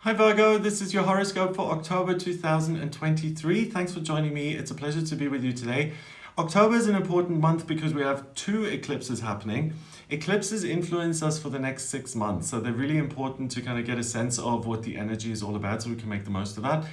Hi Virgo, this is your horoscope for October 2023. Thanks for joining me. It's a pleasure to be with you today. October is an important month because we have two eclipses happening. Eclipses influence us for the next 6 months, so they're really important to kind of get a sense of what the energy is all about so we can make the most of that.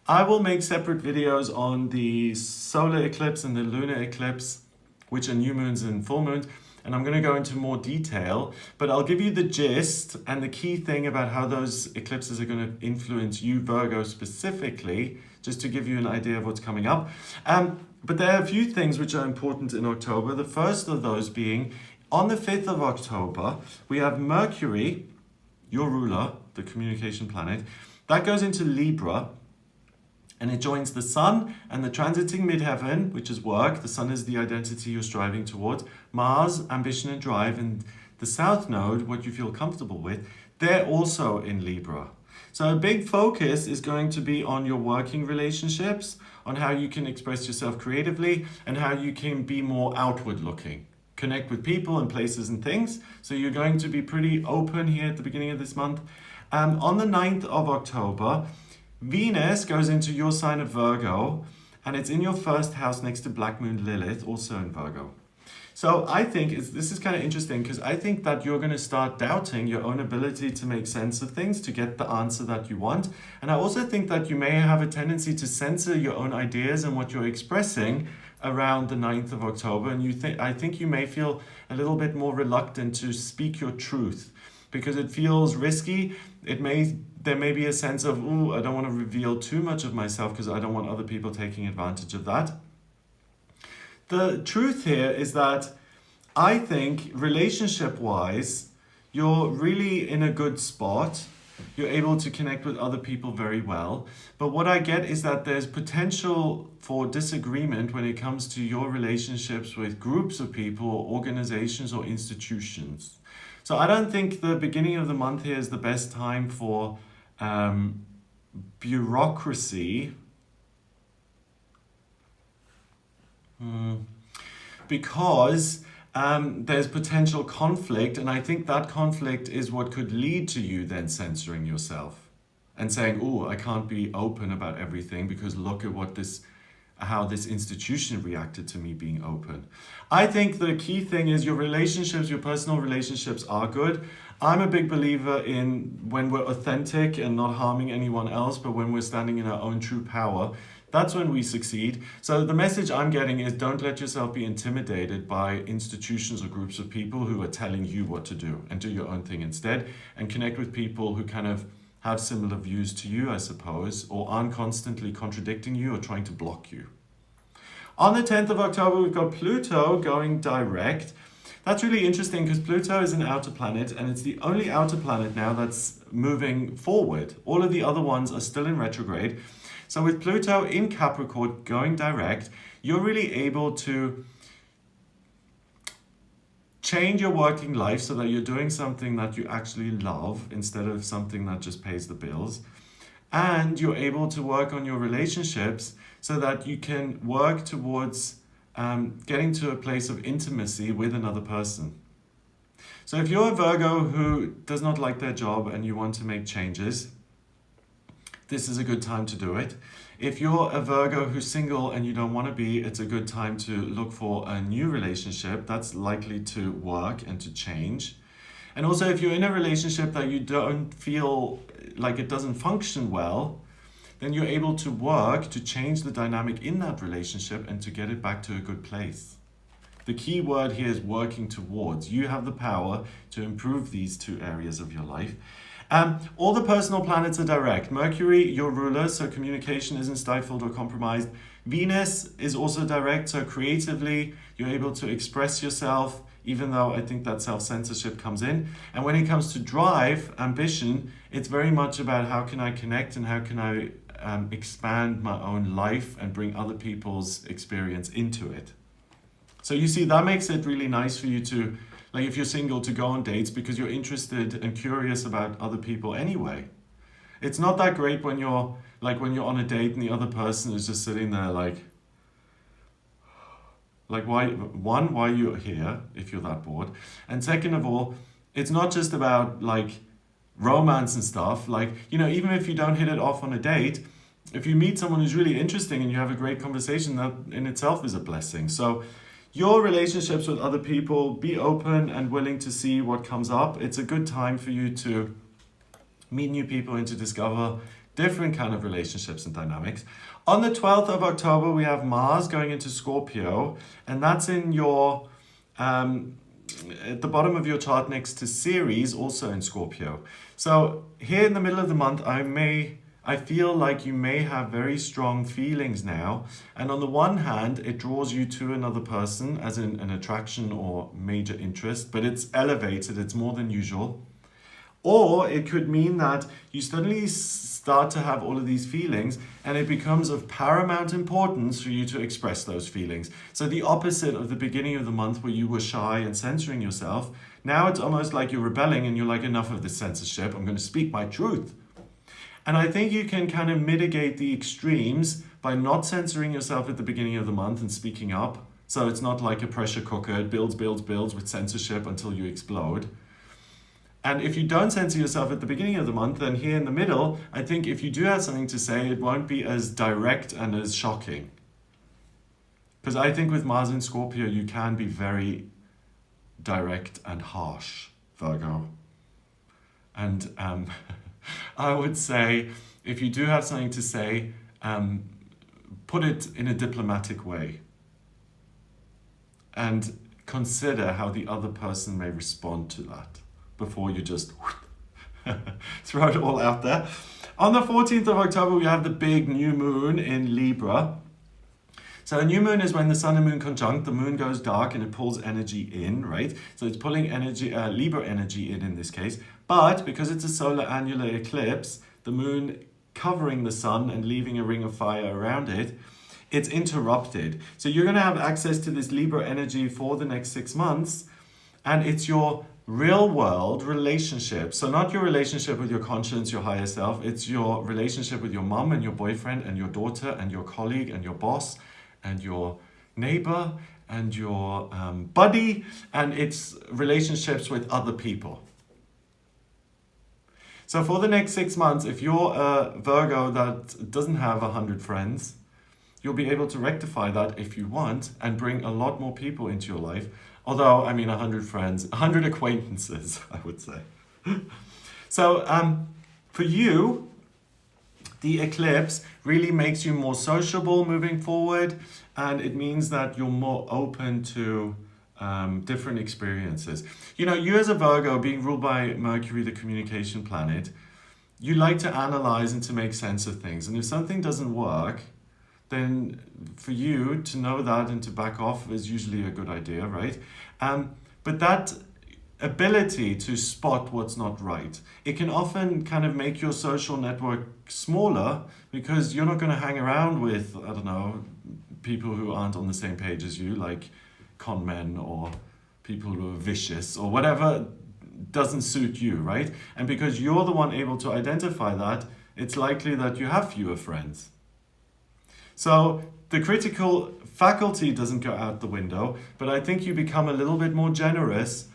I will make separate videos on the solar eclipse and the lunar eclipse, which are new moons and full moons. And I'm going to go into more detail, but I'll give you the gist and the key thing about how those eclipses are going to influence you, Virgo, specifically, just to give you an idea of what's coming up. But there are a few things which are important in October. The first of those being, on the 5th of October, we have Mercury, your ruler, the communication planet, that goes into Libra. And it joins the Sun and the transiting midheaven, which is work. The Sun is the identity you're striving towards. Mars, ambition and drive. And the South Node, what you feel comfortable with, they're also in Libra. So a big focus is going to be on your working relationships, on how you can express yourself creatively, and how you can be more outward looking. Connect with people and places and things. So you're going to be pretty open here at the beginning of this month. On the 9th of October, Venus goes into your sign of Virgo, and it's in your first house next to Black Moon Lilith, also in Virgo. So I think this is kind of interesting because I think that you're going to start doubting your own ability to make sense of things, to get the answer that you want. And I also think that you may have a tendency to censor your own ideas and what you're expressing around the 9th of October. And I think you may feel a little bit more reluctant to speak your truth because it feels risky. There may be a sense of, ooh, I don't want to reveal too much of myself because I don't want other people taking advantage of that. The truth here is that I think relationship-wise, you're really in a good spot. You're able to connect with other people very well. But what I get is that there's potential for disagreement when it comes to your relationships with groups of people, or organizations, or institutions. So I don't think the beginning of the month here is the best time for bureaucracy, because there's potential conflict, and I think that conflict is what could lead to you then censoring yourself and saying, oh, I can't be open about everything because look at how this institution reacted to me being open. I think the key thing is your relationships, your personal relationships are good. I'm a big believer in when we're authentic and not harming anyone else, but when we're standing in our own true power, that's when we succeed. So the message I'm getting is don't let yourself be intimidated by institutions or groups of people who are telling you what to do, and do your own thing instead, and connect with people who kind of have similar views to you, I suppose, or aren't constantly contradicting you or trying to block you. On the 10th of October, we've got Pluto going direct. That's really interesting because Pluto is an outer planet, and it's the only outer planet now that's moving forward. All of the other ones are still in retrograde. So with Pluto in Capricorn going direct, you're really able to change your working life so that you're doing something that you actually love instead of something that just pays the bills. And you're able to work on your relationships so that you can work towards getting to a place of intimacy with another person. So if you're a Virgo who does not like their job and you want to make changes, this is a good time to do it. If you're a Virgo who's single and you don't want to be, it's a good time to look for a new relationship that's likely to work and to change. And also, if you're in a relationship that you don't feel like it doesn't function well, then you're able to work to change the dynamic in that relationship and to get it back to a good place. The key word here is working towards. You have the power to improve these two areas of your life. All the personal planets are direct. Mercury, your ruler, so communication isn't stifled or compromised. Venus is also direct, so creatively you're able to express yourself, even though I think that self-censorship comes in. And when it comes to drive, ambition, it's very much about how can I connect and how can I expand my own life and bring other people's experience into it. So you see, that makes it really nice for you to, like if you're single, to go on dates because you're interested and curious about other people anyway. It's not that great when you're on a date and the other person is just sitting there like why are you here if you're that bored? And second of all, it's not just about like romance and stuff, like, you know, even if you don't hit it off on a date, if you meet someone who's really interesting and you have a great conversation, that in itself is a blessing. So your relationships with other people, be open and willing to see what comes up. It's a good time for you to meet new people and to discover different kind of relationships and dynamics. On the 12th of October, we have Mars going into Scorpio, and that's in your at the bottom of your chart next to Ceres, also in Scorpio. So here in the middle of the month, I feel like you may have very strong feelings now. And on the one hand, it draws you to another person, as in an attraction or major interest, but it's elevated, it's more than usual. Or it could mean that you suddenly start to have all of these feelings and it becomes of paramount importance for you to express those feelings. So the opposite of the beginning of the month where you were shy and censoring yourself, now it's almost like you're rebelling and you're like, enough of this censorship, I'm going to speak my truth. And I think you can kind of mitigate the extremes by not censoring yourself at the beginning of the month and speaking up. So it's not like a pressure cooker, it builds with censorship until you explode. And if you don't censor yourself at the beginning of the month, then here in the middle, I think if you do have something to say, it won't be as direct and as shocking. Because I think with Mars in Scorpio, you can be very direct and harsh, Virgo. And I would say, if you do have something to say, put it in a diplomatic way. And consider how the other person may respond to that before you just throw it all out there. On the 14th of October, we have the big new moon in Libra. So a new moon is when the sun and moon conjunct, the moon goes dark and it pulls energy in, right? So it's pulling energy, Libra energy in this case. But because it's a solar annular eclipse, the moon covering the sun and leaving a ring of fire around it, it's interrupted. So you're going to have access to this Libra energy for the next 6 months, and it's your real world relationship. So not your relationship with your conscience, your higher self, it's your relationship with your mom and your boyfriend and your daughter and your colleague and your boss and your neighbor and your buddy, and it's relationships with other people. So for the next 6 months, if you're a Virgo that doesn't have 100 friends, you'll be able to rectify that if you want and bring a lot more people into your life. Although, I mean, 100 friends, 100 acquaintances, I would say. So for you, the eclipse really makes you more sociable moving forward, and it means that you're more open to different experiences. You know, you as a Virgo, being ruled by Mercury, the communication planet, you like to analyze and to make sense of things. And if something doesn't work, then for you to know that and to back off is usually a good idea, right? But that ability to spot what's not right, it can often kind of make your social network smaller because you're not going to hang around with, I don't know, people who aren't on the same page as you, like con men or people who are vicious or whatever doesn't suit you, right? And because you're the one able to identify that, it's likely that you have fewer friends. So the critical faculty doesn't go out the window, but I think you become a little bit more generous.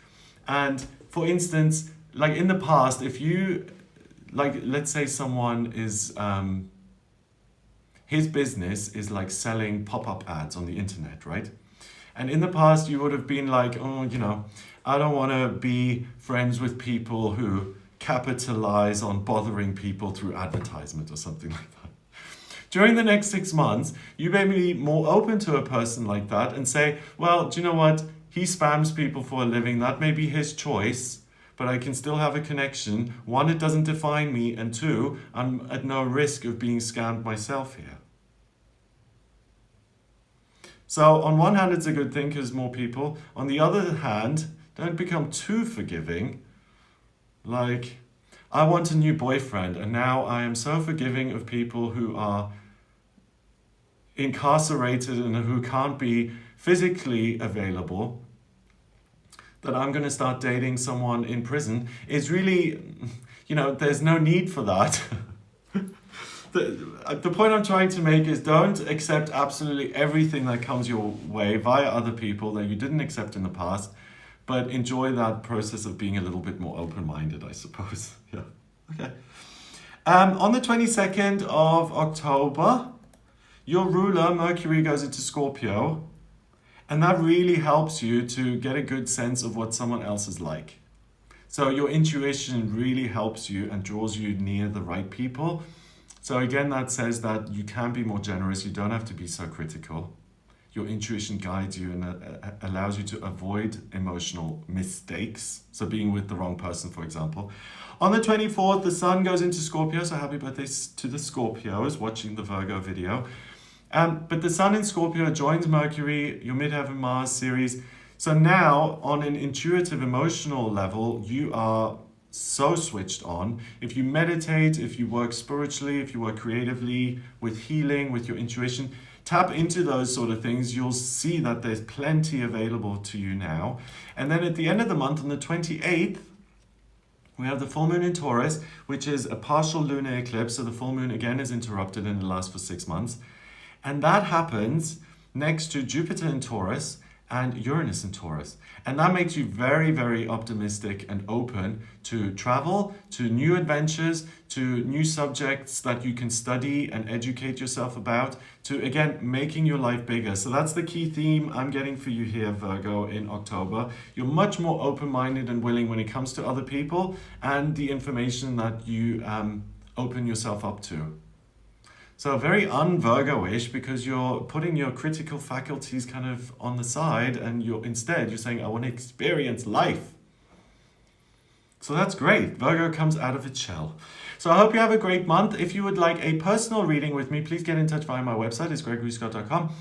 And for instance, like in the past, if you, like, let's say someone is, his business is like selling pop-up ads on the internet, right? And in the past, you would have been like, oh, you know, I don't want to be friends with people who capitalize on bothering people through advertisement or something like that. During the next 6 months, you may be more open to a person like that and say, well, do you know what? He spams people for a living. That may be his choice, but I can still have a connection. 1, it doesn't define me. And 2, I'm at no risk of being scammed myself here. So on one hand, it's a good thing because more people. On the other hand, don't become too forgiving. Like, I want a new boyfriend, and now I am so forgiving of people who are incarcerated and who can't be physically available that I'm going to start dating someone in prison. Is really, you know, there's no need for that. The point I'm trying to make is don't accept absolutely everything that comes your way via other people that you didn't accept in the past, but enjoy that process of being a little bit more open-minded, I suppose. Yeah. Okay. On the 22nd of October, your ruler, Mercury, goes into Scorpio, and that really helps you to get a good sense of what someone else is like. So your intuition really helps you and draws you near the right people. So again, that says that you can be more generous. You don't have to be so critical. Your intuition guides you and allows you to avoid emotional mistakes. So being with the wrong person, for example. On the 24th, the Sun goes into Scorpio. So happy birthday to the Scorpios watching the Virgo video. But the Sun in Scorpio joins Mercury, your Midheaven Mars series. So now, on an intuitive, emotional level, you are so switched on. If you meditate, if you work spiritually, if you work creatively, with healing, with your intuition, tap into those sort of things. You'll see that there's plenty available to you now. And then at the end of the month, on the 28th, we have the full moon in Taurus, which is a partial lunar eclipse. So the full moon again is interrupted and it lasts for 6 months. And that happens next to Jupiter in Taurus and Uranus in Taurus. And that makes you very, very optimistic and open to travel, to new adventures, to new subjects that you can study and educate yourself about, to, again, making your life bigger. So that's the key theme I'm getting for you here, Virgo, in October. You're much more open-minded and willing when it comes to other people and the information that you open yourself up to. So very un-Virgo-ish, because you're putting your critical faculties kind of on the side and you're saying, I want to experience life. So that's great. Virgo comes out of its shell. So I hope you have a great month. If you would like a personal reading with me, please get in touch via my website. It's gregoryscott.com.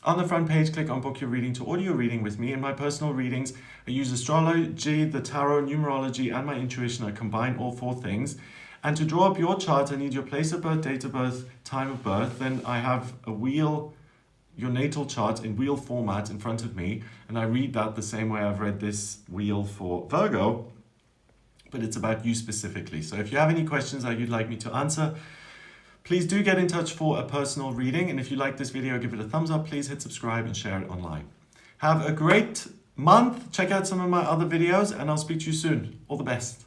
On the front page, click on Book Your Reading to audio reading with me. In my personal readings, I use astrology, the tarot, numerology, and my intuition. I combine all 4 things. And to draw up your chart, I need your place of birth, date of birth, time of birth. Then I have a wheel, your natal chart in wheel format in front of me. And I read that the same way I've read this wheel for Virgo. But it's about you specifically. So if you have any questions that you'd like me to answer, please do get in touch for a personal reading. And if you like this video, give it a thumbs up. Please hit subscribe and share it online. Have a great month. Check out some of my other videos and I'll speak to you soon. All the best.